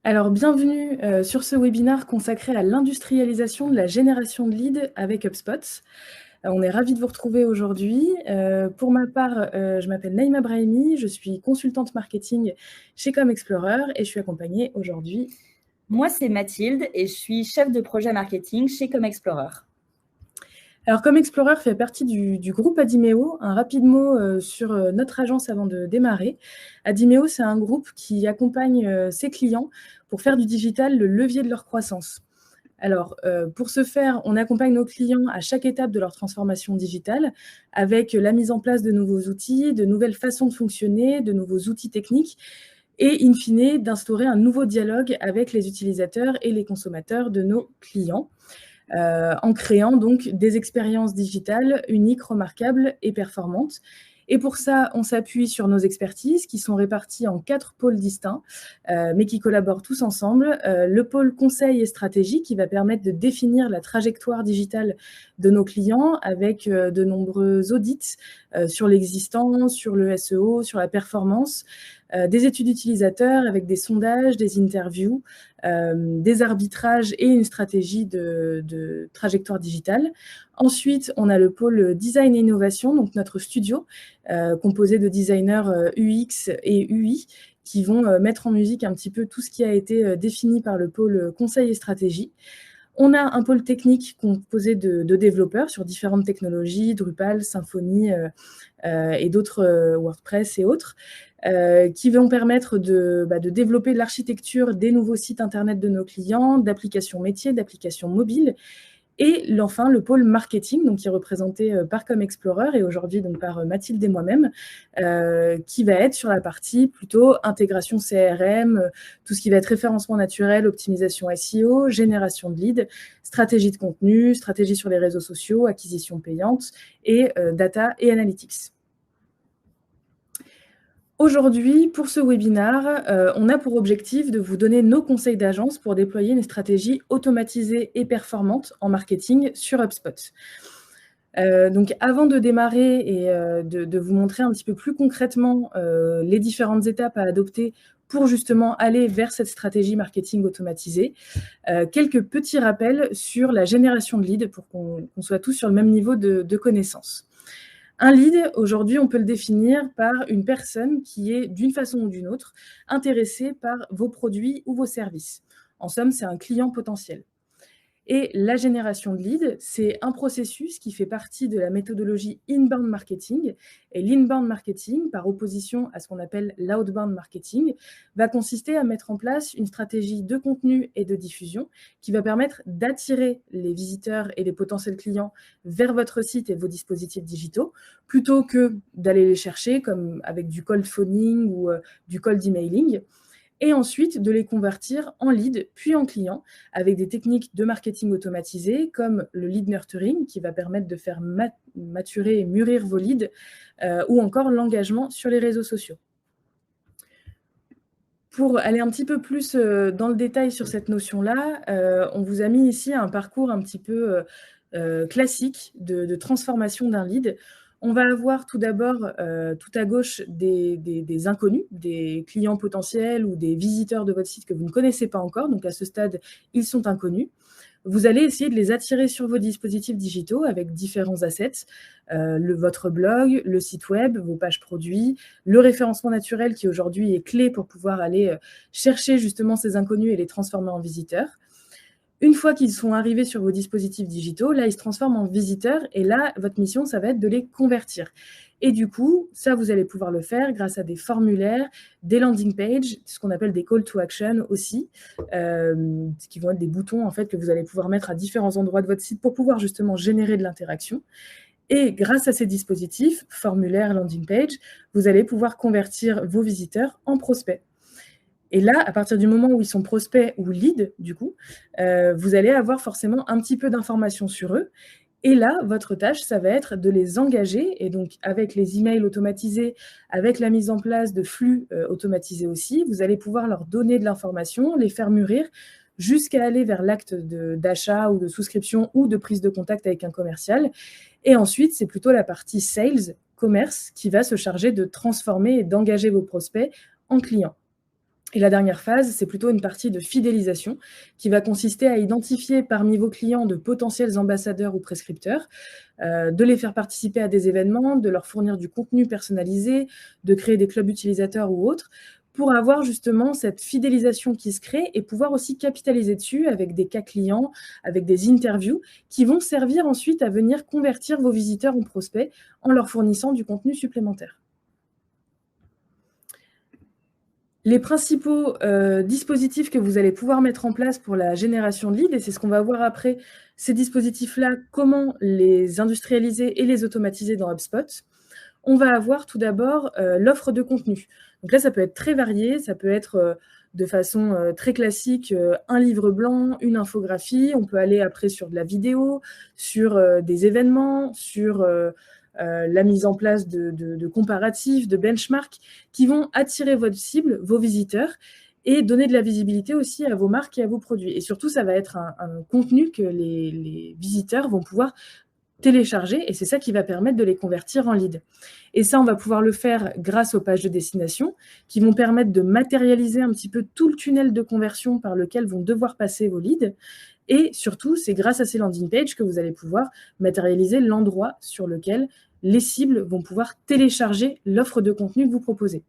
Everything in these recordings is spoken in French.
Alors, bienvenue sur ce webinaire consacré à l'industrialisation de la génération de leads avec HubSpot. On est ravis de vous retrouver aujourd'hui. Pour ma part, je m'appelle Naïma Brahimi, je suis consultante marketing chez ComExplorer et je suis accompagnée aujourd'hui. Moi, c'est Mathilde et je suis chef de projet marketing chez ComExplorer. Alors, ComExplorer fait partie du groupe Adimeo. Un rapide mot sur notre agence avant de démarrer. Adimeo, c'est un groupe qui accompagne ses clients pour faire du digital le levier de leur croissance. Alors, pour ce faire, on accompagne nos clients à chaque étape de leur transformation digitale avec la mise en place de nouveaux outils, de nouvelles façons de fonctionner, de nouveaux outils techniques et, in fine, d'instaurer un nouveau dialogue avec les utilisateurs et les consommateurs de nos clients, en créant donc des expériences digitales uniques, remarquables et performantes. Et pour ça, on s'appuie sur nos expertises qui sont réparties en 4 pôles distincts, mais qui collaborent tous ensemble. Le pôle conseil et stratégie qui va permettre de définir la trajectoire digitale de nos clients avec de nombreux audits sur l'existant, sur le SEO, sur la performance, des études utilisateurs avec des sondages, des interviews, des arbitrages et une stratégie de trajectoire digitale. Ensuite, on a le pôle design et innovation, donc notre studio, composé de designers UX et UI, qui vont mettre en musique un petit peu tout ce qui a été défini par le pôle conseil et stratégie. On a un pôle technique composé de développeurs sur différentes technologies, Drupal, Symfony et d'autres, WordPress et autres, qui vont permettre de développer l'architecture des nouveaux sites internet de nos clients, d'applications métiers, d'applications mobiles. Et enfin, le pôle marketing, donc, qui est représenté par ComExplorer et aujourd'hui donc, par Mathilde et moi-même, qui va être sur la partie plutôt intégration CRM, tout ce qui va être référencement naturel, optimisation SEO, génération de leads, stratégie de contenu, stratégie sur les réseaux sociaux, acquisition payante et data et analytics. Aujourd'hui, pour ce webinaire, on a pour objectif de vous donner nos conseils d'agence pour déployer une stratégie automatisée et performante en marketing sur HubSpot. Donc avant de démarrer et de vous montrer un petit peu plus concrètement les différentes étapes à adopter pour justement aller vers cette stratégie marketing automatisée, quelques petits rappels sur la génération de leads pour qu'on soit tous sur le même niveau de connaissance. Un lead, aujourd'hui, on peut le définir par une personne qui est, d'une façon ou d'une autre, intéressée par vos produits ou vos services. En somme, c'est un client potentiel. Et la génération de leads, c'est un processus qui fait partie de la méthodologie inbound marketing. Et l'inbound marketing, par opposition à ce qu'on appelle l'outbound marketing, va consister à mettre en place une stratégie de contenu et de diffusion qui va permettre d'attirer les visiteurs et les potentiels clients vers votre site et vos dispositifs digitaux, plutôt que d'aller les chercher comme avec du cold phoning ou du cold emailing, et ensuite de les convertir en leads, puis en clients, avec des techniques de marketing automatisées comme le lead nurturing, qui va permettre de faire maturer et mûrir vos leads, ou encore l'engagement sur les réseaux sociaux. Pour aller un petit peu plus dans le détail sur cette notion-là, on vous a mis ici un parcours un petit peu classique de transformation d'un lead. On va avoir tout d'abord, tout à gauche, des inconnus, des clients potentiels ou des visiteurs de votre site que vous ne connaissez pas encore. Donc, à ce stade, ils sont inconnus. Vous allez essayer de les attirer sur vos dispositifs digitaux avec différents assets, votre blog, le site web, vos pages produits, le référencement naturel qui aujourd'hui est clé pour pouvoir aller chercher justement ces inconnus et les transformer en visiteurs. Une fois qu'ils sont arrivés sur vos dispositifs digitaux, là, ils se transforment en visiteurs et là, votre mission, ça va être de les convertir. Et du coup, ça, vous allez pouvoir le faire grâce à des formulaires, des landing pages, ce qu'on appelle des call to action aussi, qui vont être des boutons en fait que vous allez pouvoir mettre à différents endroits de votre site pour pouvoir justement générer de l'interaction. Et grâce à ces dispositifs, formulaires, landing page, vous allez pouvoir convertir vos visiteurs en prospects. Et là, à partir du moment où ils sont prospects ou leads, du coup, vous allez avoir forcément un petit peu d'informations sur eux. Et là, votre tâche, ça va être de les engager. Et donc, avec les emails automatisés, avec la mise en place de flux automatisés aussi, vous allez pouvoir leur donner de l'information, les faire mûrir, jusqu'à aller vers l'acte d'achat ou de souscription ou de prise de contact avec un commercial. Et ensuite, c'est plutôt la partie sales, commerce, qui va se charger de transformer et d'engager vos prospects en clients. Et la dernière phase, c'est plutôt une partie de fidélisation qui va consister à identifier parmi vos clients de potentiels ambassadeurs ou prescripteurs, de les faire participer à des événements, de leur fournir du contenu personnalisé, de créer des clubs utilisateurs ou autres, pour avoir justement cette fidélisation qui se crée et pouvoir aussi capitaliser dessus avec des cas clients, avec des interviews qui vont servir ensuite à venir convertir vos visiteurs en prospects en leur fournissant du contenu supplémentaire. Les principaux dispositifs que vous allez pouvoir mettre en place pour la génération de leads, et c'est ce qu'on va voir après, ces dispositifs-là, comment les industrialiser et les automatiser dans HubSpot. On va avoir tout d'abord l'offre de contenu. Donc là, ça peut être très varié, ça peut être de façon très classique, un livre blanc, une infographie. On peut aller après sur de la vidéo, sur des événements, sur la mise en place de comparatifs, de benchmarks qui vont attirer votre cible, vos visiteurs, et donner de la visibilité aussi à vos marques et à vos produits. Et surtout, ça va être un contenu que les visiteurs vont pouvoir télécharger, et c'est ça qui va permettre de les convertir en leads. Et ça, on va pouvoir le faire grâce aux pages de destination qui vont permettre de matérialiser un petit peu tout le tunnel de conversion par lequel vont devoir passer vos leads. Et surtout, c'est grâce à ces landing pages que vous allez pouvoir matérialiser l'endroit sur lequel les cibles vont pouvoir télécharger l'offre de contenu que vous proposez.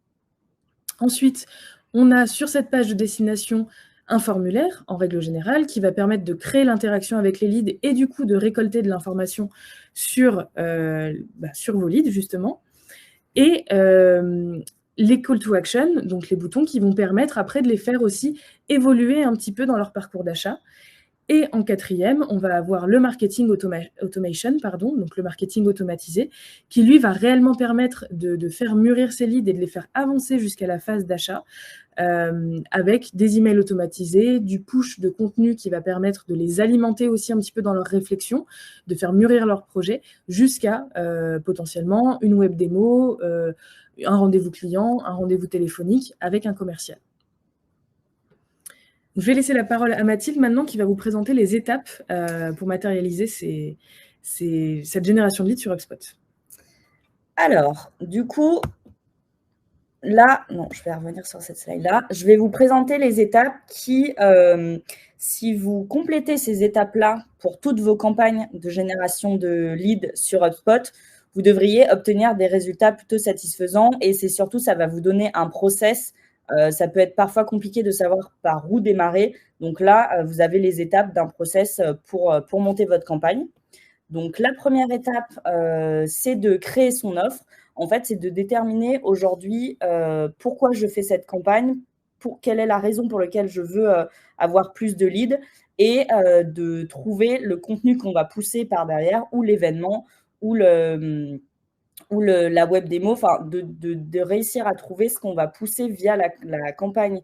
Ensuite, on a sur cette page de destination un formulaire, en règle générale, qui va permettre de créer l'interaction avec les leads et du coup de récolter de l'information sur vos leads, justement. Et les call to action, donc les boutons qui vont permettre après de les faire aussi évoluer un petit peu dans leur parcours d'achat. Et en quatrième, on va avoir le marketing automation, donc le marketing automatisé, qui lui va réellement permettre de faire mûrir ces leads et de les faire avancer jusqu'à la phase d'achat, avec des emails automatisés, du push de contenu qui va permettre de les alimenter aussi un petit peu dans leur réflexion, de faire mûrir leur projet, jusqu'à potentiellement une web démo, un rendez-vous client, un rendez-vous téléphonique avec un commercial. Je vais laisser la parole à Mathilde maintenant qui va vous présenter les étapes pour matérialiser cette génération de leads sur HubSpot. Alors, du coup, là, non, je vais revenir sur cette slide-là. Je vais vous présenter les étapes qui, si vous complétez ces étapes-là pour toutes vos campagnes de génération de leads sur HubSpot, vous devriez obtenir des résultats plutôt satisfaisants et c'est surtout, ça va vous donner un process. Ça peut être parfois compliqué de savoir par où démarrer. Donc là, vous avez les étapes d'un process pour monter votre campagne. Donc, la première étape, c'est de créer son offre. En fait, c'est de déterminer aujourd'hui pourquoi je fais cette campagne, quelle est la raison pour laquelle je veux avoir plus de leads et de trouver le contenu qu'on va pousser par derrière ou l'événement ou la web démo, enfin de réussir à trouver ce qu'on va pousser via la campagne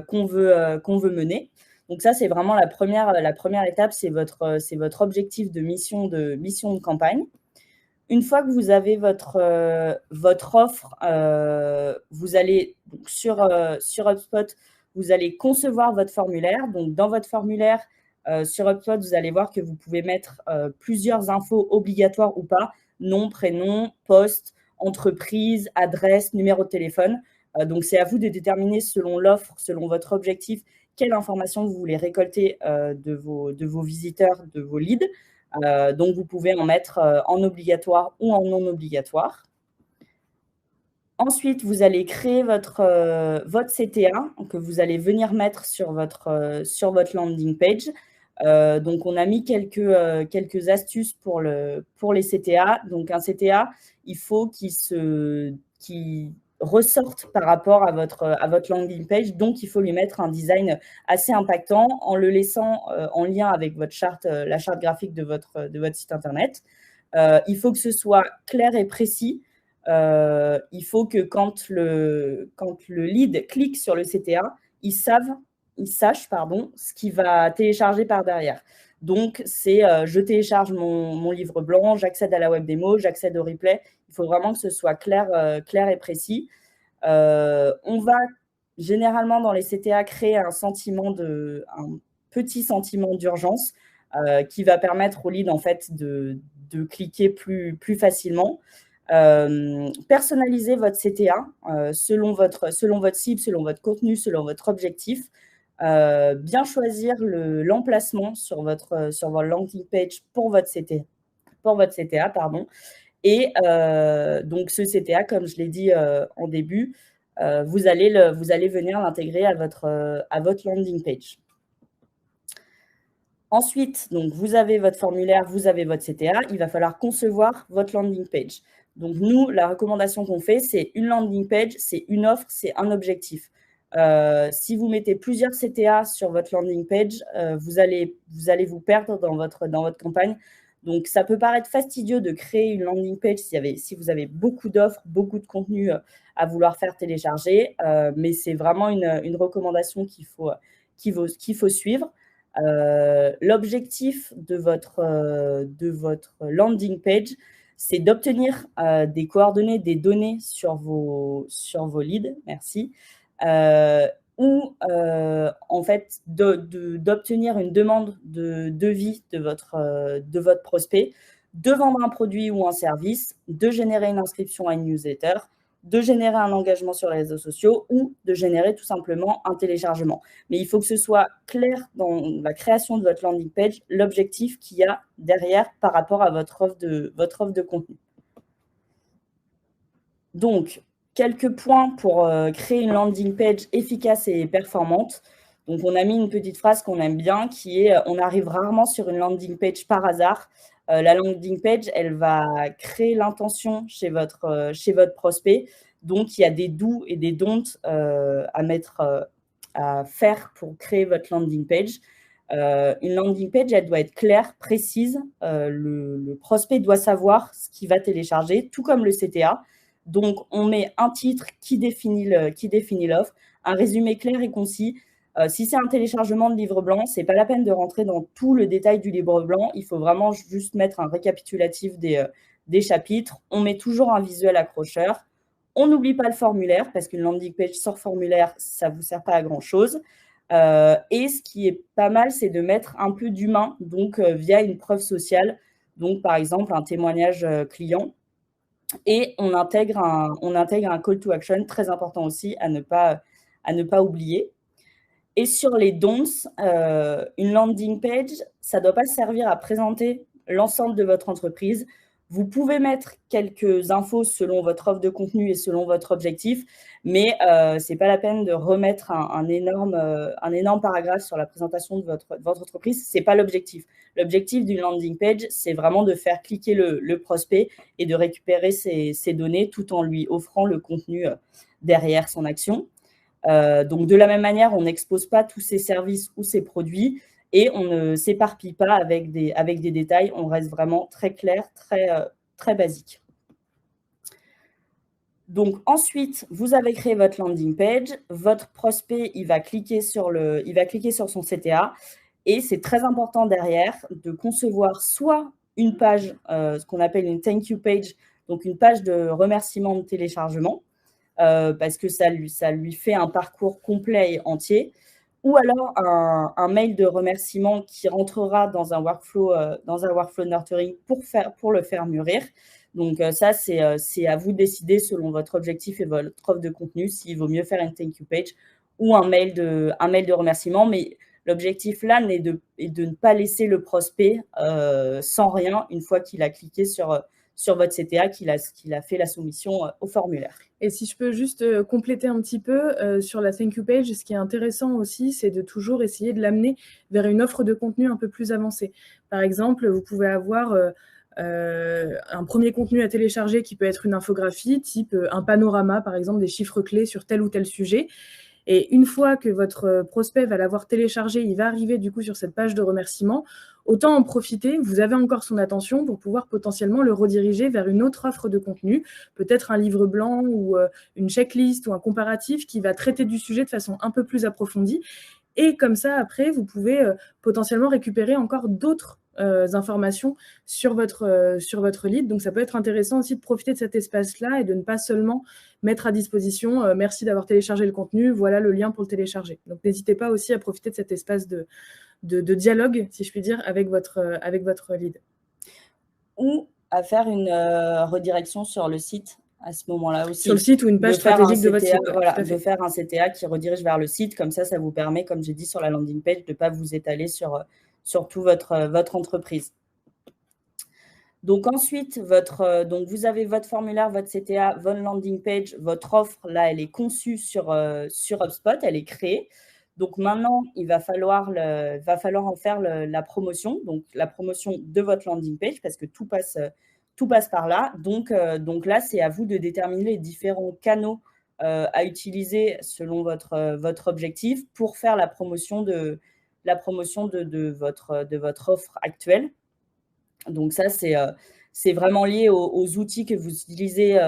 qu'on veut mener. Donc ça, c'est vraiment la première étape, c'est votre objectif de mission de campagne. Une fois que vous avez votre offre, vous allez sur HubSpot, vous allez concevoir votre formulaire. Donc dans votre formulaire sur HubSpot, vous allez voir que vous pouvez mettre plusieurs infos obligatoires ou pas. Nom, prénom, poste, entreprise, adresse, numéro de téléphone. Donc, c'est à vous de déterminer selon l'offre, selon votre objectif, quelle information vous voulez récolter de vos visiteurs, de vos leads. Donc, vous pouvez en mettre en obligatoire ou en non obligatoire. Ensuite, vous allez créer votre CTA que vous allez venir mettre sur votre landing page. Donc, on a mis quelques astuces pour les CTA. Donc, un CTA, il faut qu'il ressorte par rapport à votre landing page. Donc, il faut lui mettre un design assez impactant en le laissant en lien avec la charte graphique de votre site Internet. Il faut que ce soit clair et précis. Il faut que quand le lead clique sur le CTA, il sache ce qu'il va télécharger par derrière. Donc, c'est je télécharge mon livre blanc, j'accède à la web démo, j'accède au replay. Il faut vraiment que ce soit clair et précis. On va généralement dans les CTA créer un petit sentiment d'urgence qui va permettre au lead en fait de cliquer plus facilement. Personnalisez votre CTA selon votre cible, selon votre contenu, selon votre objectif. Bien choisir l'emplacement sur votre landing page pour votre CTA, pardon. Et donc ce CTA, comme je l'ai dit en début, vous allez venir l'intégrer à votre landing page. Ensuite, donc, vous avez votre formulaire, vous avez votre CTA, il va falloir concevoir votre landing page. Donc nous, la recommandation qu'on fait, c'est une landing page, c'est une offre, c'est un objectif. Si vous mettez plusieurs CTA sur votre landing page, vous allez vous perdre dans votre campagne. Donc, ça peut paraître fastidieux de créer une landing page si vous avez beaucoup d'offres, beaucoup de contenu à vouloir faire télécharger, mais c'est vraiment une recommandation qu'il faut suivre. L'objectif de votre landing page, c'est d'obtenir des coordonnées, des données sur vos leads, merci, ou en fait d'obtenir une demande de devis de votre prospect, de vendre un produit ou un service, de générer une inscription à une newsletter, de générer un engagement sur les réseaux sociaux ou de générer tout simplement un téléchargement. Mais il faut que ce soit clair dans la création de votre landing page, l'objectif qu'il y a derrière par rapport à votre offre de contenu. Donc, quelques points pour créer une landing page efficace et performante. Donc, on a mis une petite phrase qu'on aime bien qui est « On arrive rarement sur une landing page par hasard ». La landing page, elle va créer l'intention chez votre prospect. Donc, il y a des do's et des don'ts à faire pour créer votre landing page. Une landing page, elle doit être claire, précise. Le prospect doit savoir ce qu'il va télécharger, tout comme le CTA. Donc, on met un titre qui définit l'offre, un résumé clair et concis. Si c'est un téléchargement de livre blanc, ce n'est pas la peine de rentrer dans tout le détail du livre blanc. Il faut vraiment juste mettre un récapitulatif des chapitres. On met toujours un visuel accrocheur. On n'oublie pas le formulaire parce qu'une landing page sans formulaire, ça ne vous sert pas à grand-chose. Et ce qui est pas mal, c'est de mettre un peu d'humain, donc via une preuve sociale, donc par exemple un témoignage client. Et on intègre un call to action très important aussi à ne pas oublier. Et sur les don'ts, une landing page, ça ne doit pas servir à présenter l'ensemble de votre entreprise. Vous pouvez mettre quelques infos selon votre offre de contenu et selon votre objectif, mais ce n'est pas la peine de remettre un énorme paragraphe sur la présentation de votre entreprise. Ce n'est pas l'objectif. L'objectif d'une landing page, c'est vraiment de faire cliquer le prospect et de récupérer ses données tout en lui offrant le contenu derrière son action. Donc, de la même manière, on n'expose pas tous ces services ou ces produits et on ne s'éparpille pas avec des détails. On reste vraiment très clair, très basique. Donc, ensuite, vous avez créé votre landing page. Votre prospect, il va cliquer sur son CTA. Et c'est très important derrière de concevoir soit une page, ce qu'on appelle une thank you page, donc une page de remerciement de téléchargement, parce que ça lui fait un parcours complet et entier, ou alors un mail de remerciement qui rentrera dans un workflow nurturing pour le faire mûrir. Donc ça, c'est à vous de décider selon votre objectif et votre offre de contenu s'il vaut mieux faire une thank you page ou un mail de remerciement. Mais l'objectif là est de ne pas laisser le prospect sans rien une fois qu'il a cliqué sur votre CTA, qu'il a fait la soumission au formulaire. Et si je peux juste compléter un petit peu sur la thank you page, ce qui est intéressant aussi, c'est de toujours essayer de l'amener vers une offre de contenu un peu plus avancée. Par exemple, vous pouvez avoir un premier contenu à télécharger qui peut être une infographie, type un panorama, par exemple, des chiffres clés sur tel ou tel sujet. Et une fois que votre prospect va l'avoir téléchargé, il va arriver du coup sur cette page de remerciement. Autant en profiter, vous avez encore son attention pour pouvoir potentiellement le rediriger vers une autre offre de contenu, peut-être un livre blanc ou une checklist ou un comparatif qui va traiter du sujet de façon un peu plus approfondie. Et comme ça, après, vous pouvez potentiellement récupérer encore d'autres informations sur votre lead. Donc, ça peut être intéressant aussi de profiter de cet espace-là et de ne pas seulement mettre à disposition « Merci d'avoir téléchargé le contenu, voilà le lien pour le télécharger ». Donc, n'hésitez pas aussi à profiter de cet espace de dialogue, si je puis dire, avec votre lead. Ou à faire une redirection sur le site à ce moment-là aussi. Sur le site ou une page stratégique de votre site. Voilà, de faire un CTA qui redirige vers le site. Comme ça vous permet, comme j'ai dit sur la landing page, de ne pas vous étaler sur toute votre entreprise. Donc ensuite, donc vous avez votre formulaire, votre CTA, votre landing page, votre offre, là, elle est conçue sur HubSpot, elle est créée. Donc maintenant, il va falloir en faire la promotion, donc la promotion de votre landing page, parce que tout passe par là. Donc là, c'est à vous de déterminer les différents canaux à utiliser selon votre objectif pour faire la promotion de votre offre actuelle. Donc ça, c'est vraiment lié aux outils que vous utilisez,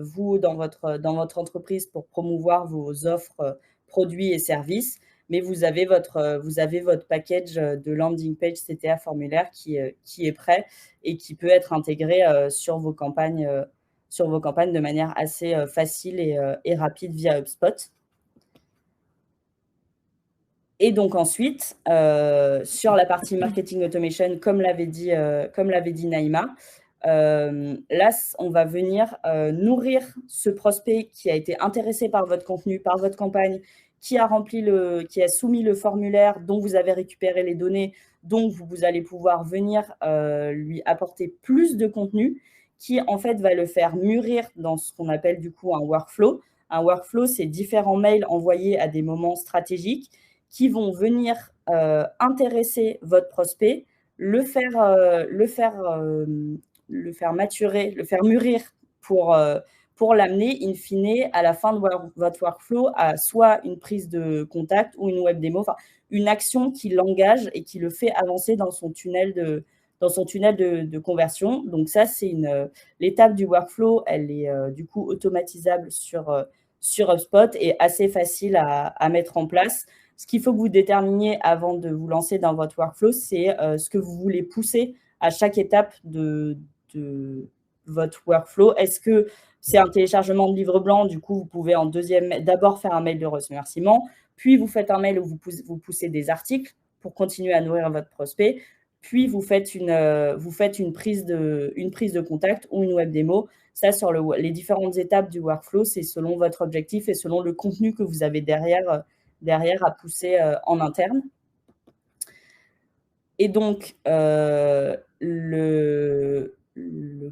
vous, dans votre entreprise pour promouvoir vos offres, produits et services. Mais vous avez votre package de landing page CTA formulaire qui est prêt et qui peut être intégré sur vos campagnes de manière assez facile et rapide via HubSpot. Et donc ensuite, sur la partie marketing automation, comme l'avait dit Naïma, là, on va venir nourrir ce prospect qui a été intéressé par votre contenu, par votre campagne, qui a soumis le formulaire dont vous avez récupéré les données, donc vous allez pouvoir venir lui apporter plus de contenu qui, en fait, va le faire mûrir dans ce qu'on appelle du coup un workflow. Un workflow, c'est différents mails envoyés à des moments stratégiques qui vont venir intéresser votre prospect, le faire maturer, le faire mûrir pour l'amener, in fine, à la fin de votre workflow, à soit une prise de contact ou une web démo, enfin, une action qui l'engage et qui le fait avancer dans son tunnel de conversion. Donc ça, c'est l'étape du workflow, elle est du coup automatisable sur HubSpot et assez facile à mettre en place. Ce qu'il faut que vous déterminiez avant de vous lancer dans votre workflow, c'est ce que vous voulez pousser à chaque étape de votre workflow. Est-ce que c'est un téléchargement de livre blanc? Du coup, vous pouvez d'abord faire un mail de remerciement, puis vous faites un mail où vous poussez des articles pour continuer à nourrir votre prospect, puis vous faites une prise de contact ou une web démo. Ça, sur les différentes étapes du workflow, c'est selon votre objectif et selon le contenu que vous avez derrière à pousser en interne. Et donc, le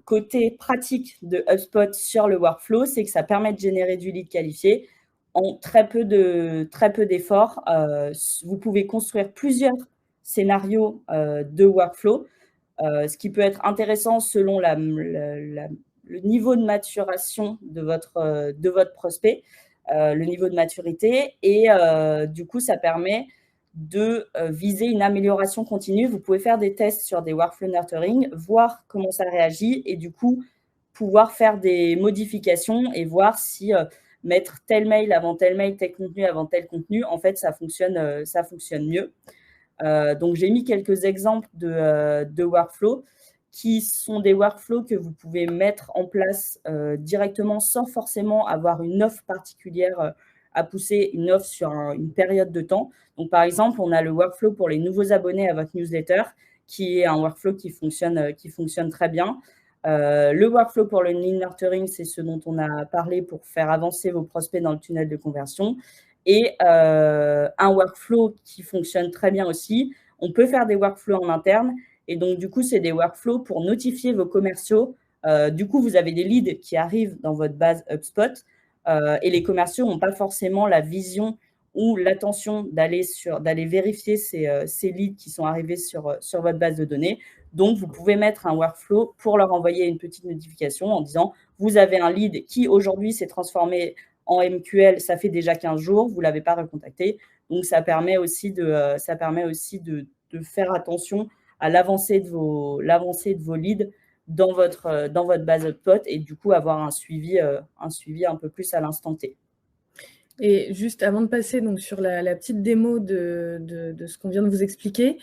côté pratique de HubSpot sur le workflow, c'est que ça permet de générer du lead qualifié en très peu d'efforts. Vous pouvez construire plusieurs scénarios de workflow, ce qui peut être intéressant selon le niveau de maturation de votre prospect, le niveau de maturité. Et du coup, ça permet de viser une amélioration continue. Vous pouvez faire des tests sur des workflow nurturing, voir comment ça réagit et du coup, pouvoir faire des modifications et voir si mettre tel mail avant tel mail, tel contenu avant tel contenu, en fait, ça fonctionne mieux. Donc, j'ai mis quelques exemples de workflows qui sont des workflows que vous pouvez mettre en place directement sans forcément avoir une offre particulière à pousser, une offre sur une période de temps. Donc, par exemple, on a le workflow pour les nouveaux abonnés à votre newsletter, qui est un workflow qui fonctionne très bien. Le workflow pour le lead nurturing, c'est ce dont on a parlé pour faire avancer vos prospects dans le tunnel de conversion. Et un workflow qui fonctionne très bien aussi. On peut faire des workflows en interne. Et donc, du coup, c'est des workflows pour notifier vos commerciaux. Du coup, vous avez des leads qui arrivent dans votre base HubSpot. Et les commerciaux n'ont pas forcément la vision ou l'attention d'aller vérifier ces leads qui sont arrivés sur votre base de données. Donc, vous pouvez mettre un workflow pour leur envoyer une petite notification en disant « Vous avez un lead qui, aujourd'hui, s'est transformé en MQL, ça fait déjà 15 jours, vous ne l'avez pas recontacté. » Donc, ça permet aussi de faire attention à l'avancée de vos leads dans votre base HubSpot et du coup, avoir un suivi un peu plus à l'instant T. Et juste avant de passer donc, sur la petite démo de ce qu'on vient de vous expliquer,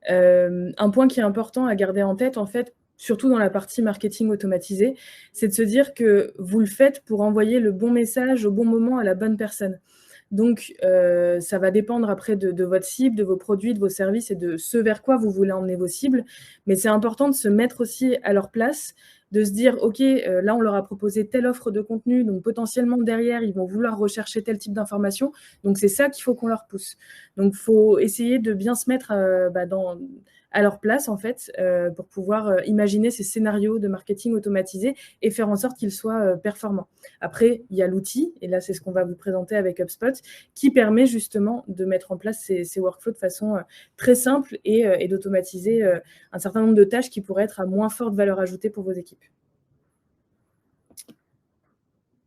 un point qui est important à garder en tête, en fait, surtout dans la partie marketing automatisé, c'est de se dire que vous le faites pour envoyer le bon message au bon moment à la bonne personne. Donc, ça va dépendre après de votre cible, de vos produits, de vos services et de ce vers quoi vous voulez emmener vos cibles. Mais c'est important de se mettre aussi à leur place, de se dire, OK, là, on leur a proposé telle offre de contenu, donc potentiellement derrière, ils vont vouloir rechercher tel type d'information. Donc, c'est ça qu'il faut qu'on leur pousse. Donc, il faut essayer de bien se mettre à leur place, en fait, pour pouvoir imaginer ces scénarios de marketing automatisés et faire en sorte qu'ils soient performants. Après, il y a l'outil, et là, c'est ce qu'on va vous présenter avec HubSpot, qui permet justement de mettre en place ces workflows de façon très simple et d'automatiser un certain nombre de tâches qui pourraient être à moins forte valeur ajoutée pour vos équipes.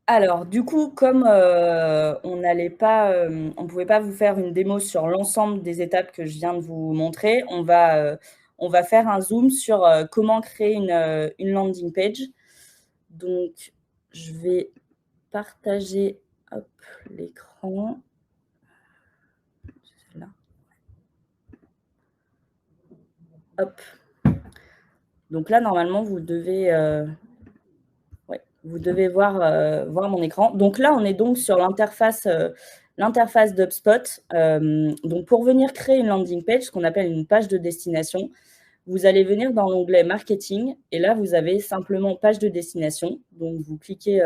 Alors, du coup, comme on ne pouvait pas vous faire une démo sur l'ensemble des étapes que je viens de vous montrer, on va faire un zoom sur comment créer une landing page. Donc, je vais partager l'écran. Là. Hop. Donc là, normalement, vous devez voir mon écran. Donc là, on est donc sur l'interface d'HubSpot. Donc pour venir créer une landing page, ce qu'on appelle une page de destination, vous allez venir dans l'onglet Marketing et là, vous avez simplement page de destination. Donc vous cliquez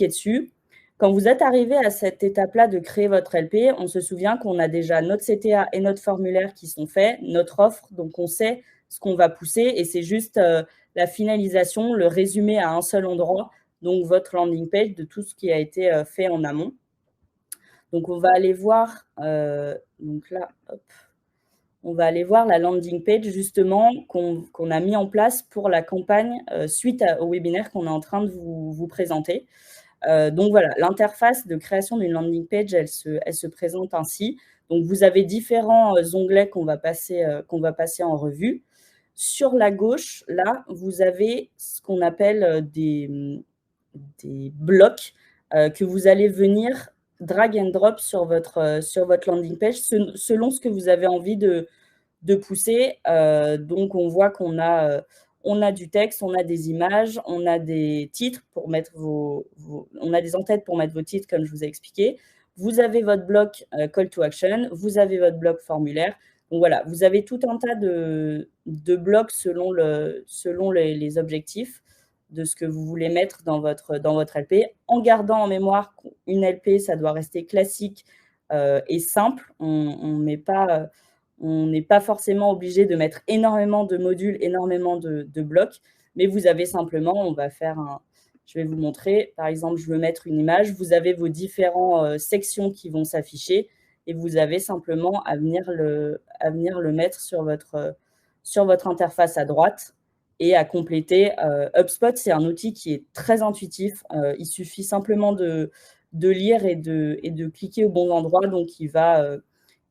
dessus. Quand vous êtes arrivé à cette étape-là de créer votre LP, on se souvient qu'on a déjà notre CTA et notre formulaire qui sont faits, notre offre, donc on sait ce qu'on va pousser et c'est juste la finalisation, le résumé à un seul endroit, donc votre landing page de tout ce qui a été fait en amont. Donc, on va aller voir, donc là, hop, on va aller voir la landing page justement qu'on a mis en place pour la campagne suite au webinaire qu'on est en train de vous présenter. Donc voilà, l'interface de création d'une landing page, elle se présente ainsi. Donc, vous avez différents onglets qu'on va passer en revue. Sur la gauche, là, vous avez ce qu'on appelle des blocs que vous allez venir drag and drop sur votre landing page selon ce que vous avez envie de pousser. Donc, on voit qu'on a du texte, on a des images, on a des titres pour mettre on a des en-têtes pour mettre vos titres, comme je vous ai expliqué. Vous avez votre bloc call to action, vous avez votre bloc formulaire. Donc voilà, vous avez tout un tas de blocs selon les objectifs de ce que vous voulez mettre dans votre LP, en gardant en mémoire qu'une LP, ça doit rester classique et simple. On n'est pas forcément obligé de mettre énormément de modules, énormément de blocs, mais vous avez simplement, je vais vous montrer, par exemple, je veux mettre une image, vous avez vos différentes sections qui vont s'afficher et vous avez simplement à venir le mettre sur votre interface à droite et à compléter. HubSpot, c'est un outil qui est très intuitif. Il suffit simplement de lire et de cliquer au bon endroit. Donc, il va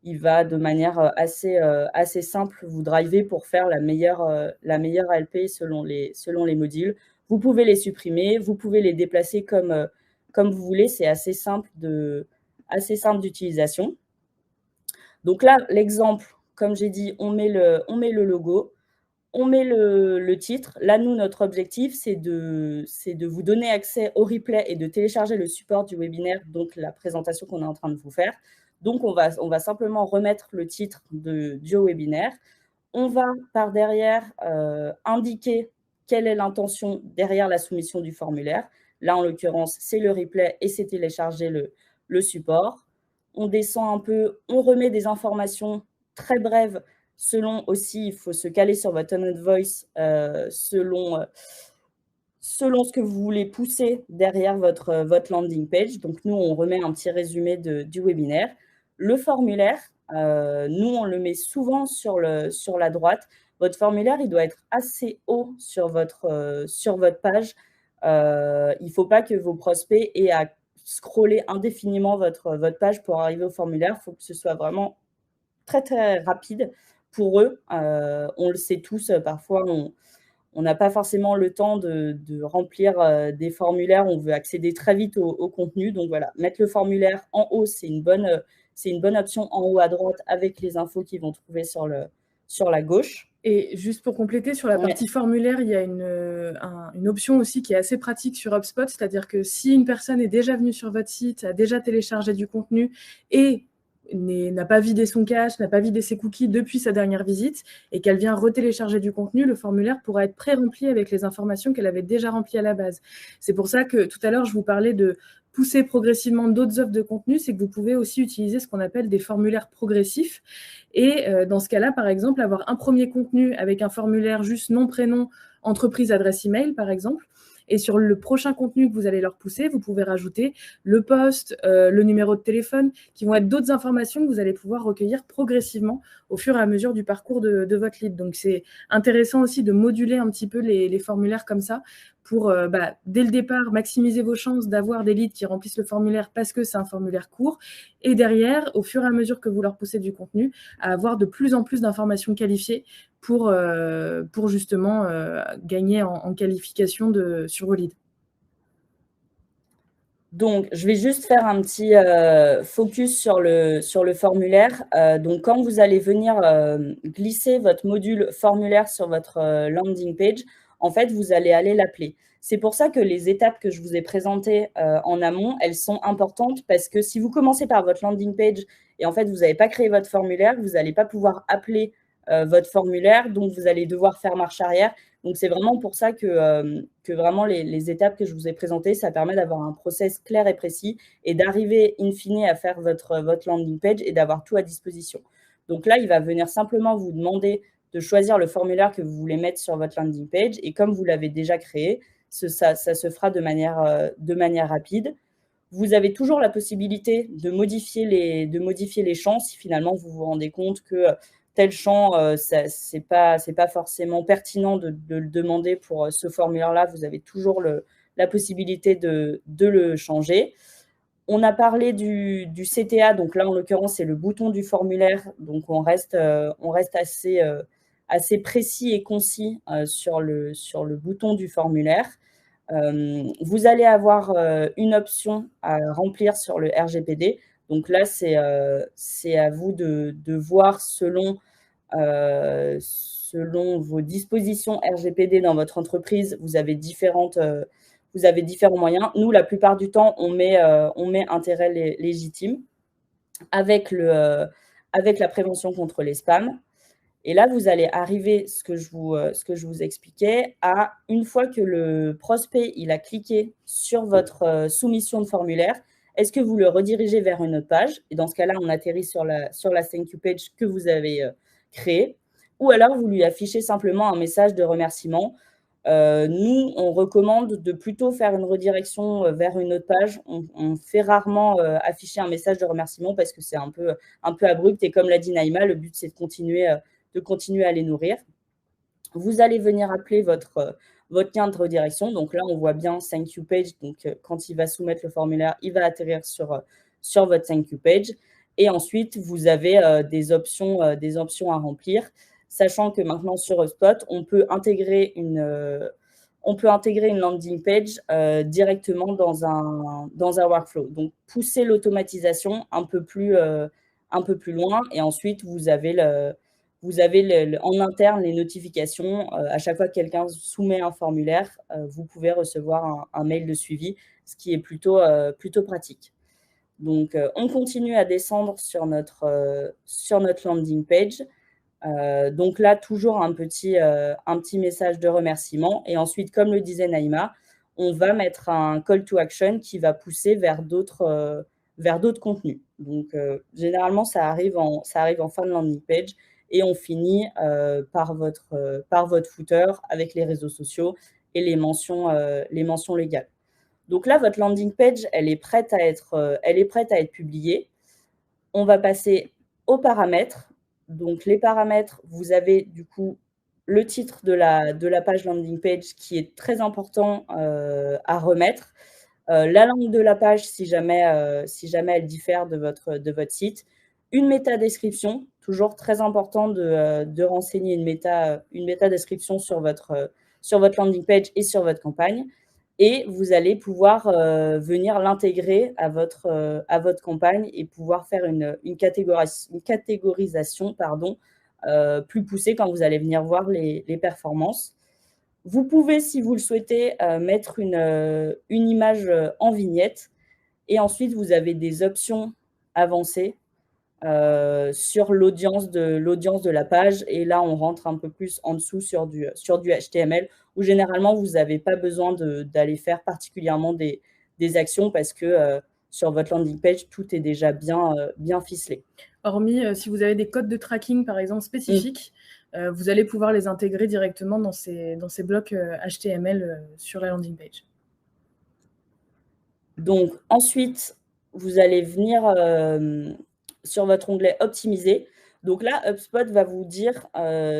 de manière assez simple vous driver pour faire la meilleure LP selon les modules. Vous pouvez les supprimer, vous pouvez les déplacer comme vous voulez. C'est assez simple d'utilisation. Donc là, l'exemple, comme j'ai dit, on met le logo, on met le titre. Là, nous, notre objectif, c'est de vous donner accès au replay et de télécharger le support du webinaire, donc la présentation qu'on est en train de vous faire. Donc, on va simplement remettre le titre du webinaire. On va, par derrière, indiquer quelle est l'intention derrière la soumission du formulaire. Là, en l'occurrence, c'est le replay et c'est télécharger le support. On descend un peu, on remet des informations très brèves selon aussi, il faut se caler sur votre tone of voice selon ce que vous voulez pousser derrière votre landing page. Donc, nous, on remet un petit résumé du webinaire. Le formulaire, nous, on le met souvent sur la droite. Votre formulaire, il doit être assez haut sur votre page. Il ne faut pas que vos prospects aient à scroller indéfiniment votre page pour arriver au formulaire. Il faut que ce soit vraiment très, très rapide pour eux. On le sait tous, parfois, on n'a pas forcément le temps de remplir des formulaires. On veut accéder très vite au contenu. Donc, voilà, mettre le formulaire en haut, c'est une bonne option en haut à droite avec les infos qu'ils vont trouver sur la gauche. Et juste pour compléter, sur la Ouais. partie formulaire, il y a une option aussi qui est assez pratique sur HubSpot, c'est-à-dire que si une personne est déjà venue sur votre site, a déjà téléchargé du contenu et n'a pas vidé son cache, n'a pas vidé ses cookies depuis sa dernière visite et qu'elle vient retélécharger du contenu, le formulaire pourra être pré-rempli avec les informations qu'elle avait déjà remplies à la base. C'est pour ça que tout à l'heure, je vous parlais de pousser progressivement d'autres offres de contenu, c'est que vous pouvez aussi utiliser ce qu'on appelle des formulaires progressifs. Et dans ce cas-là, par exemple, avoir un premier contenu avec un formulaire juste nom, prénom, entreprise, adresse email, par exemple. Et sur le prochain contenu que vous allez leur pousser, vous pouvez rajouter le poste, le numéro de téléphone, qui vont être d'autres informations que vous allez pouvoir recueillir progressivement au fur et à mesure du parcours de votre lead. Donc, c'est intéressant aussi de moduler un petit peu les formulaires comme ça pour, dès le départ, maximiser vos chances d'avoir des leads qui remplissent le formulaire parce que c'est un formulaire court. Et derrière, au fur et à mesure que vous leur poussez du contenu, à avoir de plus en plus d'informations qualifiées pour justement gagner en qualification sur vos leads. Donc, je vais juste faire un petit focus sur le formulaire. Donc, quand vous allez venir glisser votre module formulaire sur votre landing page, en fait, vous allez aller l'appeler. C'est pour ça que les étapes que je vous ai présentées en amont, elles sont importantes parce que si vous commencez par votre landing page et en fait, vous n'avez pas créé votre formulaire, vous n'allez pas pouvoir appeler votre formulaire, donc vous allez devoir faire marche arrière. Donc, c'est vraiment pour ça que vraiment les étapes que je vous ai présentées, ça permet d'avoir un process clair et précis et d'arriver in fine à faire votre landing page et d'avoir tout à disposition. Donc là, il va venir simplement vous demander de choisir le formulaire que vous voulez mettre sur votre landing page. Et comme vous l'avez déjà créé, ça se fera de manière rapide. Vous avez toujours la possibilité de modifier les champs si finalement vous vous rendez compte que tel champ, ce n'est pas forcément pertinent de le demander pour ce formulaire-là. Vous avez toujours la possibilité de le changer. On a parlé du CTA, donc là, en l'occurrence, c'est le bouton du formulaire. Donc, on reste assez précis et concis sur le bouton du formulaire. Vous allez avoir une option à remplir sur le RGPD. Donc là, c'est à vous de voir selon vos dispositions RGPD dans votre entreprise. Vous avez différents moyens. Nous, la plupart du temps, on met intérêt légitime avec la prévention contre les spams. Et là, vous allez arriver, ce que je vous expliquais, à une fois que le prospect il a cliqué sur votre soumission de formulaire, est-ce que vous le redirigez vers une autre page? Et dans ce cas-là, on atterrit sur la thank you page que vous avez créée. Ou alors, vous lui affichez simplement un message de remerciement. Nous, on recommande de plutôt faire une redirection vers une autre page. On fait rarement afficher un message de remerciement parce que c'est un peu abrupt. Et comme l'a dit Naïma, le but, c'est de continuer à les nourrir. Vous allez venir appeler votre lien de redirection. Donc là, on voit bien thank you page. Donc, quand il va soumettre le formulaire, il va atterrir sur votre thank you page. Et ensuite, vous avez des options à remplir, sachant que maintenant, sur HubSpot, on peut intégrer une landing page directement dans un workflow. Donc, pousser l'automatisation un peu plus loin. Et ensuite, vous avez en interne les notifications. À chaque fois que quelqu'un soumet un formulaire, vous pouvez recevoir un mail de suivi, ce qui est plutôt pratique. Donc, on continue à descendre sur notre landing page. Donc là, toujours un petit message de remerciement. Et ensuite, comme le disait Naïma, on va mettre un call to action qui va pousser vers d'autres contenus. Donc, généralement, ça arrive en fin de landing page et on finit par votre footer avec les réseaux sociaux et les mentions légales. Donc là, votre landing page, elle est prête à être publiée. On va passer aux paramètres. Donc, les paramètres, vous avez du coup le titre de la page landing page qui est très important à remettre. La langue de la page, si jamais elle diffère de votre site. Une métadescription, toujours très important de renseigner une métadescription sur votre landing page et sur votre campagne. Et vous allez pouvoir venir l'intégrer à votre campagne et pouvoir faire une catégorisation plus poussé quand vous allez venir voir les performances. Vous pouvez, si vous le souhaitez, mettre une image en vignette et ensuite vous avez des options avancées sur l'audience de la page et là, on rentre un peu plus en dessous sur du HTML où généralement, vous n'avez pas besoin d'aller faire particulièrement des actions parce que sur votre landing page, tout est déjà bien ficelé. Hormis si vous avez des codes de tracking, par exemple, spécifiques, vous allez pouvoir les intégrer directement dans ces blocs HTML sur la landing page. Donc ensuite, vous allez venir sur votre onglet « Optimiser ». Donc là, HubSpot va vous dire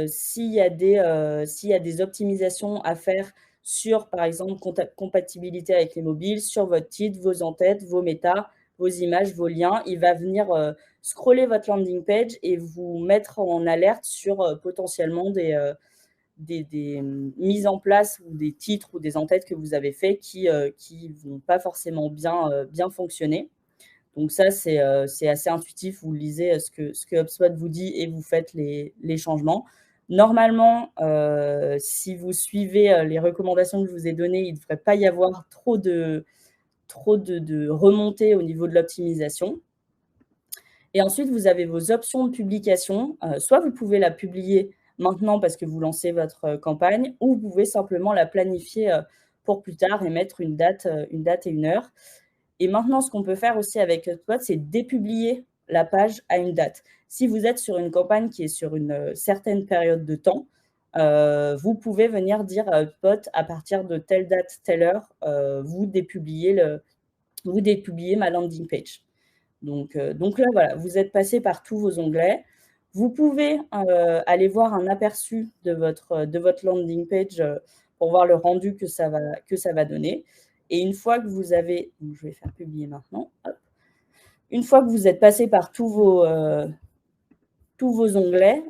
s'il y a des optimisations à faire sur, par exemple, compatibilité avec les mobiles, sur votre titre, vos en-têtes, vos méta, vos images, vos liens. Il va venir scroller votre landing page et vous mettre en alerte sur potentiellement des mises en place ou des titres ou des en-têtes que vous avez faits qui vont pas forcément bien fonctionner. Donc ça, c'est assez intuitif. Vous lisez ce que HubSpot vous dit et vous faites les changements. Normalement, si vous suivez les recommandations que je vous ai données, il ne devrait pas y avoir trop de remontées au niveau de l'optimisation. Et ensuite, vous avez vos options de publication. Soit vous pouvez la publier maintenant parce que vous lancez votre campagne, ou vous pouvez simplement la planifier pour plus tard et mettre une date et une heure. Et maintenant, ce qu'on peut faire aussi avec HubSpot, c'est dépublier la page à une date. Si vous êtes sur une campagne qui est sur une certaine période de temps, vous pouvez venir dire à HubSpot, à partir de telle date, telle heure, vous dépubliez ma landing page. Donc là, voilà, vous êtes passé par tous vos onglets. Vous pouvez aller voir un aperçu de votre landing page pour voir le rendu que ça va donner. Et une fois que vous avez, donc je vais faire publier maintenant, hop. Une fois que vous êtes passé par tous vos onglets,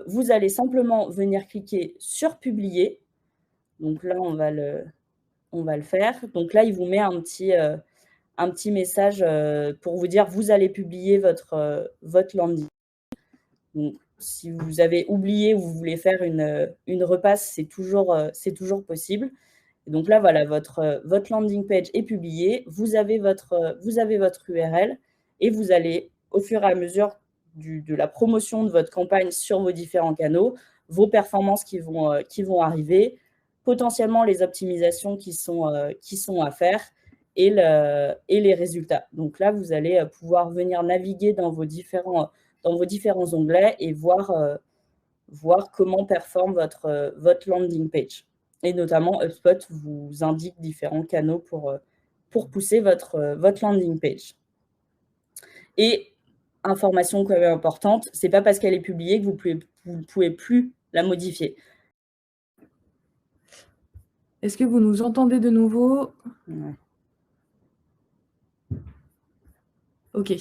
vous allez simplement venir cliquer sur publier. Donc là, on va le faire. Donc là, il vous met un petit message pour vous dire vous allez publier votre landing. Donc, si vous avez oublié ou vous voulez faire une repasse, c'est toujours possible. Et donc là, voilà, votre landing page est publiée, vous avez votre URL et vous allez, au fur et à mesure de la promotion de votre campagne sur vos différents canaux, vos performances qui vont arriver, potentiellement les optimisations qui sont à faire et les résultats. Donc là, vous allez pouvoir venir naviguer dans vos différents onglets et voir comment performe votre landing page. Et notamment, HubSpot vous indique différents canaux pour pousser votre landing page. Et information quand même importante, c'est pas parce qu'elle est publiée que vous ne pouvez plus la modifier. Est-ce que vous nous entendez de nouveau? Ouais. Ok.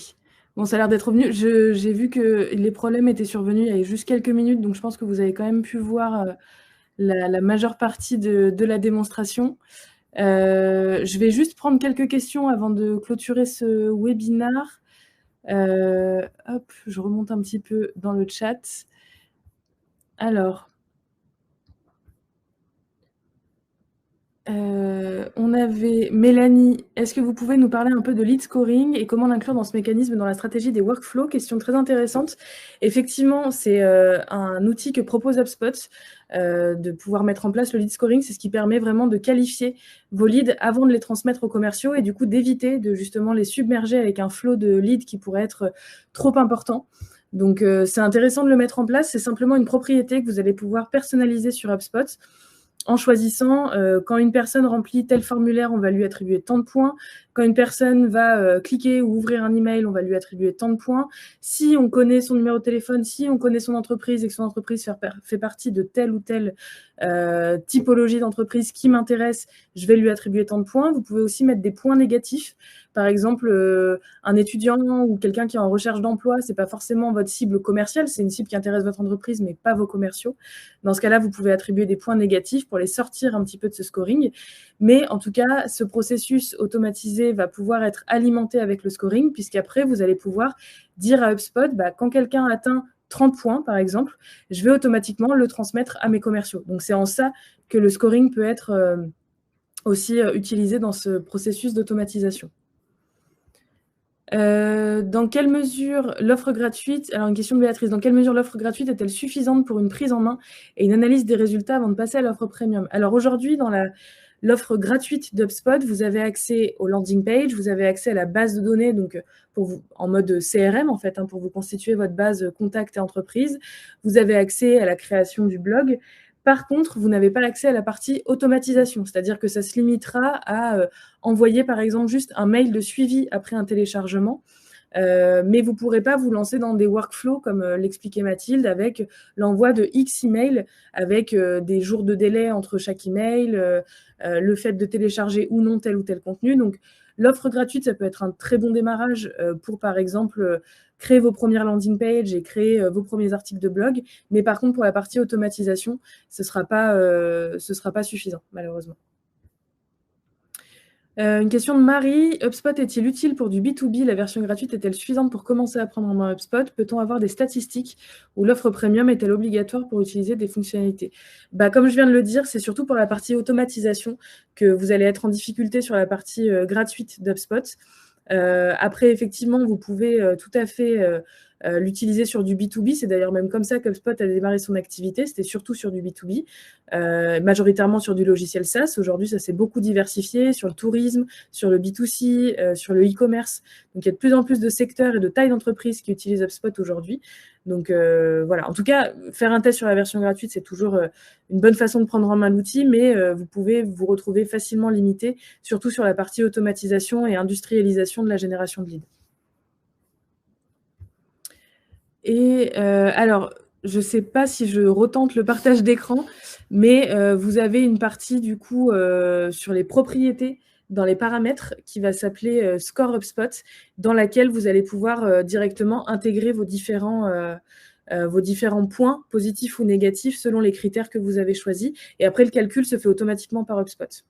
Bon, ça a l'air d'être revenu. J'ai vu que les problèmes étaient survenus il y a juste quelques minutes, donc je pense que vous avez quand même pu voir la majeure partie de la démonstration. Je vais juste prendre quelques questions avant de clôturer ce webinaire. Hop, je remonte un petit peu dans le chat. Alors, on avait Mélanie. Est-ce que vous pouvez nous parler un peu de lead scoring et comment l'inclure dans ce mécanisme dans la stratégie des workflows? Question très intéressante. Effectivement, c'est un outil que propose HubSpot de pouvoir mettre en place le lead scoring. C'est ce qui permet vraiment de qualifier vos leads avant de les transmettre aux commerciaux et du coup d'éviter de justement les submerger avec un flot de leads qui pourrait être trop important. Donc, c'est intéressant de le mettre en place. C'est simplement une propriété que vous allez pouvoir personnaliser sur HubSpot en choisissant quand une personne remplit tel formulaire, on va lui attribuer tant de points. Quand une personne va cliquer ou ouvrir un email, on va lui attribuer tant de points. Si on connaît son numéro de téléphone, si on connaît son entreprise et que son entreprise fait partie de telle ou telle typologie d'entreprise qui m'intéresse, je vais lui attribuer tant de points. Vous pouvez aussi mettre des points négatifs. Par exemple, un étudiant ou quelqu'un qui est en recherche d'emploi, c'est pas forcément votre cible commerciale, c'est une cible qui intéresse votre entreprise, mais pas vos commerciaux. Dans ce cas-là, vous pouvez attribuer des points négatifs pour les sortir un petit peu de ce scoring. Mais en tout cas, ce processus automatisé va pouvoir être alimenté avec le scoring, puisqu'après, vous allez pouvoir dire à HubSpot, quand quelqu'un atteint 30 points, par exemple, je vais automatiquement le transmettre à mes commerciaux. Donc, c'est en ça que le scoring peut être aussi utilisé dans ce processus d'automatisation. Dans quelle mesure l'offre gratuite, alors une question de Béatrice, dans quelle mesure l'offre gratuite est-elle suffisante pour une prise en main et une analyse des résultats avant de passer à l'offre premium? Alors aujourd'hui, dans l'offre gratuite d'HubSpot, vous avez accès au landing page, vous avez accès à la base de données, donc pour vous, en mode CRM en fait, pour vous constituer votre base contact et entreprise. Vous avez accès à la création du blog. Par contre, vous n'avez pas accès à la partie automatisation, c'est-à-dire que ça se limitera à envoyer par exemple juste un mail de suivi après un téléchargement, mais vous ne pourrez pas vous lancer dans des workflows comme l'expliquait Mathilde avec l'envoi de X emails avec des jours de délai entre chaque email, le fait de télécharger ou non tel ou tel contenu. Donc l'offre gratuite, ça peut être un très bon démarrage pour par exemple créer vos premières landing pages et créer vos premiers articles de blog, mais par contre pour la partie automatisation, ce sera pas suffisant malheureusement. Une question de Marie. HubSpot est-il utile pour du B2B? La version gratuite est-elle suffisante pour commencer à prendre en main HubSpot? Peut-on avoir des statistiques où l'offre premium est-elle obligatoire pour utiliser des fonctionnalités? Comme je viens de le dire, c'est surtout pour la partie automatisation que vous allez être en difficulté sur la partie gratuite d'HubSpot. Après, effectivement, vous pouvez tout à fait l'utiliser sur du B2B. C'est d'ailleurs même comme ça qu'HubSpot a démarré son activité. C'était surtout sur du B2B, majoritairement sur du logiciel SaaS. Aujourd'hui, ça s'est beaucoup diversifié sur le tourisme, sur le B2C, sur le e-commerce. Donc, il y a de plus en plus de secteurs et de tailles d'entreprises qui utilisent HubSpot aujourd'hui. Donc, voilà. En tout cas, faire un test sur la version gratuite, c'est toujours une bonne façon de prendre en main l'outil, mais vous pouvez vous retrouver facilement limité, surtout sur la partie automatisation et industrialisation de la génération de leads. Et alors, je ne sais pas si je retente le partage d'écran, mais vous avez une partie du coup sur les propriétés dans les paramètres qui va s'appeler Score HubSpot, dans laquelle vous allez pouvoir directement intégrer vos différents points, positifs ou négatifs, selon les critères que vous avez choisis. Et après, le calcul se fait automatiquement par HubSpot.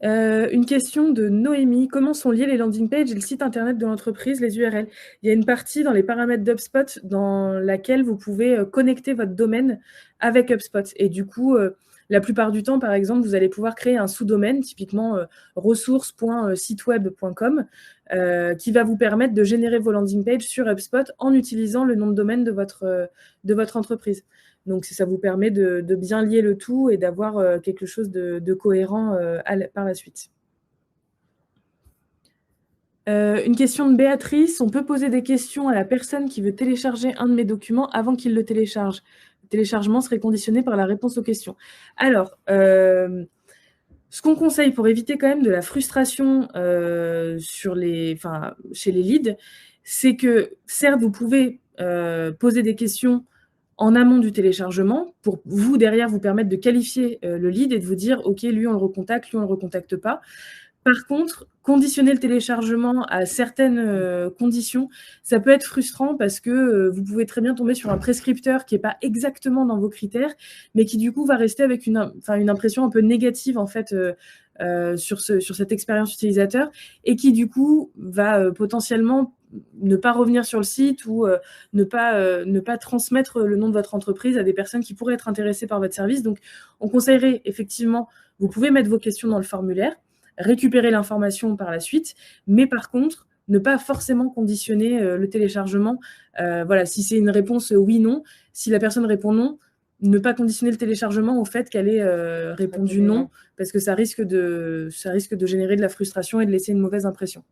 Une question de Noémie. Comment sont liés les landing pages et le site internet de l'entreprise, les URL? Il y a une partie dans les paramètres d'HubSpot dans laquelle vous pouvez connecter votre domaine avec HubSpot. Et du coup, la plupart du temps, par exemple, vous allez pouvoir créer un sous-domaine, typiquement ressources.siteweb.com, qui va vous permettre de générer vos landing pages sur HubSpot en utilisant le nom de domaine de votre entreprise. Donc, ça vous permet de bien lier le tout et d'avoir quelque chose de cohérent par la suite. Une question de Béatrice. On peut poser des questions à la personne qui veut télécharger un de mes documents avant qu'il le télécharge. Le téléchargement serait conditionné par la réponse aux questions. Alors, ce qu'on conseille pour éviter quand même de la frustration chez les leads, c'est que certes, vous pouvez poser des questions en amont du téléchargement pour vous, derrière, vous permettre de qualifier le lead et de vous dire, OK, lui, on le recontacte, lui, on ne le recontacte pas. Par contre, conditionner le téléchargement à certaines conditions, ça peut être frustrant parce que vous pouvez très bien tomber sur un prescripteur qui n'est pas exactement dans vos critères, mais qui du coup va rester avec une impression un peu négative en fait sur cette expérience utilisateur et qui du coup va potentiellement ne pas revenir sur le site ou ne pas transmettre le nom de votre entreprise à des personnes qui pourraient être intéressées par votre service. Donc, on conseillerait effectivement, vous pouvez mettre vos questions dans le formulaire, récupérer l'information par la suite, mais par contre, ne pas forcément conditionner le téléchargement. Voilà, si c'est une réponse oui/non, si la personne répond non, ne pas conditionner le téléchargement au fait qu'elle ait répondu non, parce que ça risque de générer de la frustration et de laisser une mauvaise impression.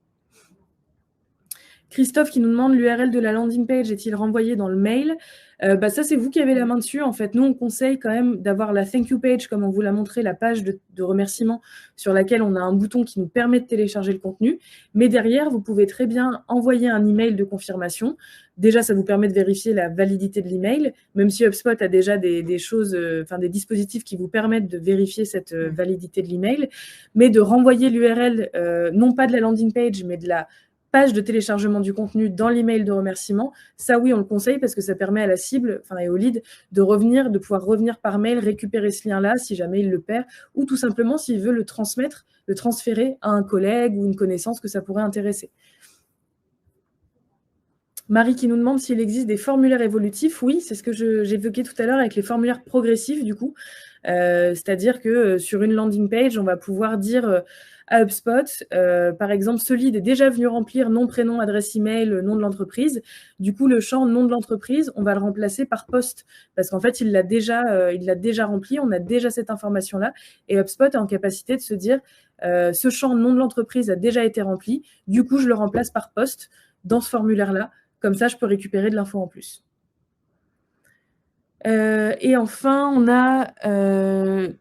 Christophe qui nous demande l'URL de la landing page est-il renvoyé dans le mail? Ça, c'est vous qui avez la main dessus. En fait, nous, on conseille quand même d'avoir la thank you page, comme on vous l'a montré, la page de remerciement sur laquelle on a un bouton qui nous permet de télécharger le contenu. Mais derrière, vous pouvez très bien envoyer un email de confirmation. Déjà, ça vous permet de vérifier la validité de l'email, même si HubSpot a déjà des choses, des dispositifs qui vous permettent de vérifier cette validité de l'email, mais de renvoyer l'URL, non pas de la landing page, mais de la page de téléchargement du contenu dans l'email de remerciement, ça oui, on le conseille parce que ça permet à la cible, et au lead, de pouvoir revenir par mail, récupérer ce lien-là si jamais il le perd, ou tout simplement s'il veut le transférer à un collègue ou une connaissance que ça pourrait intéresser. Marie qui nous demande s'il existe des formulaires évolutifs. Oui, c'est ce que j'évoquais tout à l'heure avec les formulaires progressifs, du coup. C'est-à-dire que sur une landing page, on va pouvoir dire à HubSpot, par exemple, ce lead est déjà venu remplir nom, prénom, adresse email, nom de l'entreprise. Du coup, le champ nom de l'entreprise, on va le remplacer par poste parce qu'en fait, il l'a déjà rempli, on a déjà cette information-là. Et HubSpot est en capacité de se dire, ce champ nom de l'entreprise a déjà été rempli, du coup, je le remplace par poste dans ce formulaire-là. Comme ça, je peux récupérer de l'info en plus. Et enfin, on a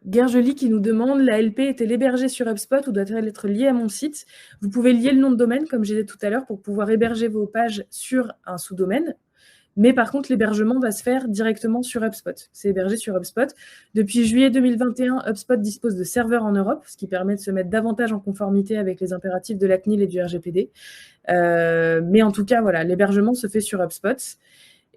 Gergely qui nous demande, la LP est-elle hébergée sur HubSpot ou doit-elle être liée à mon site? Vous pouvez lier le nom de domaine, comme j'ai dit tout à l'heure, pour pouvoir héberger vos pages sur un sous-domaine. Mais par contre, l'hébergement va se faire directement sur HubSpot. C'est hébergé sur HubSpot. Depuis juillet 2021, HubSpot dispose de serveurs en Europe, ce qui permet de se mettre davantage en conformité avec les impératifs de la CNIL et du RGPD. Mais en tout cas, voilà, l'hébergement se fait sur HubSpot.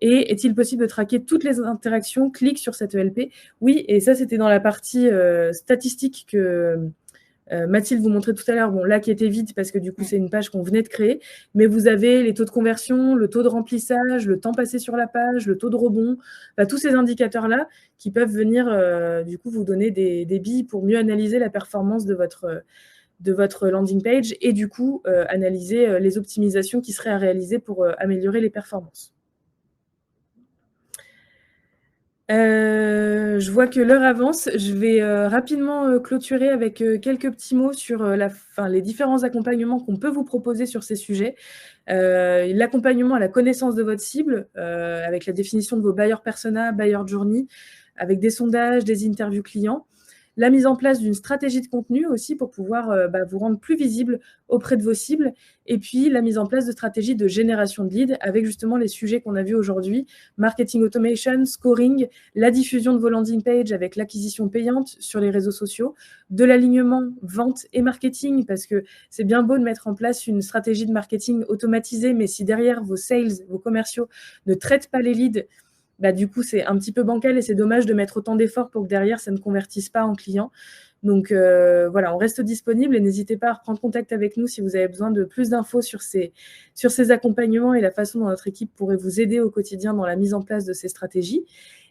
Et est-il possible de traquer toutes les interactions, clics sur cette ELP? Oui, et ça, c'était dans la partie statistique que Mathilde vous montrait tout à l'heure. Bon, là, qui était vide parce que du coup, c'est une page qu'on venait de créer. Mais vous avez les taux de conversion, le taux de remplissage, le temps passé sur la page, le taux de rebond, tous ces indicateurs-là qui peuvent venir, du coup, vous donner des billes pour mieux analyser la performance de votre landing page et du coup, analyser les optimisations qui seraient à réaliser pour améliorer les performances. Je vois que l'heure avance. Je vais rapidement clôturer avec quelques petits mots sur les différents accompagnements qu'on peut vous proposer sur ces sujets. L'accompagnement à la connaissance de votre cible, avec la définition de vos buyer persona, buyer journey, avec des sondages, des interviews clients. La mise en place d'une stratégie de contenu aussi pour pouvoir vous rendre plus visible auprès de vos cibles. Et puis, la mise en place de stratégies de génération de leads avec justement les sujets qu'on a vus aujourd'hui, marketing automation, scoring, la diffusion de vos landing pages avec l'acquisition payante sur les réseaux sociaux, de l'alignement, vente et marketing, parce que c'est bien beau de mettre en place une stratégie de marketing automatisée, mais si derrière vos sales, vos commerciaux ne traitent pas les leads, du coup, c'est un petit peu bancal et c'est dommage de mettre autant d'efforts pour que derrière, ça ne convertisse pas en clients. Donc voilà, on reste disponible et n'hésitez pas à reprendre contact avec nous si vous avez besoin de plus d'infos sur ces accompagnements et la façon dont notre équipe pourrait vous aider au quotidien dans la mise en place de ces stratégies.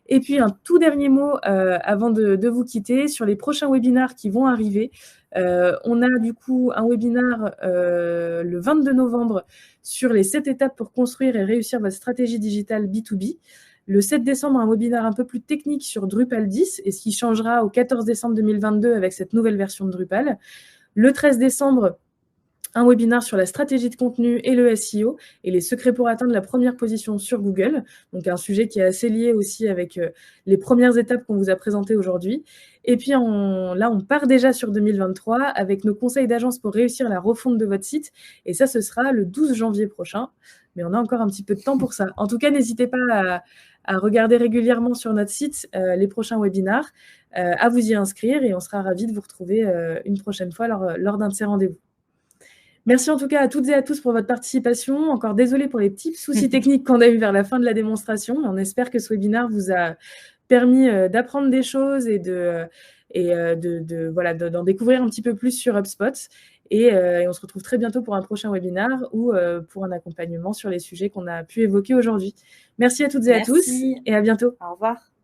Et puis, un tout dernier mot avant de vous quitter sur les prochains webinars qui vont arriver. On a du coup un webinar le 22 novembre sur les 7 étapes pour construire et réussir votre stratégie digitale B2B. Le 7 décembre, un webinaire un peu plus technique sur Drupal 10 et ce qui changera au 14 décembre 2022 avec cette nouvelle version de Drupal. Le 13 décembre, un webinaire sur la stratégie de contenu et le SEO et les secrets pour atteindre la première position sur Google. Donc, un sujet qui est assez lié aussi avec les premières étapes qu'on vous a présentées aujourd'hui. Et puis, là, on part déjà sur 2023 avec nos conseils d'agence pour réussir la refonte de votre site. Et ça, ce sera le 12 janvier prochain. Mais on a encore un petit peu de temps pour ça. En tout cas, n'hésitez pas à regarder régulièrement sur notre site les prochains webinars, à vous y inscrire et on sera ravis de vous retrouver une prochaine fois lors d'un de ces rendez-vous. Merci en tout cas à toutes et à tous pour votre participation. Encore désolé pour les petits soucis techniques qu'on a eu vers la fin de la démonstration. On espère que ce webinaire vous a permis d'apprendre des choses et d'en découvrir un petit peu plus sur HubSpot. Et on se retrouve très bientôt pour un prochain webinaire ou pour un accompagnement sur les sujets qu'on a pu évoquer aujourd'hui. Merci à toutes et à tous et à bientôt. Au revoir.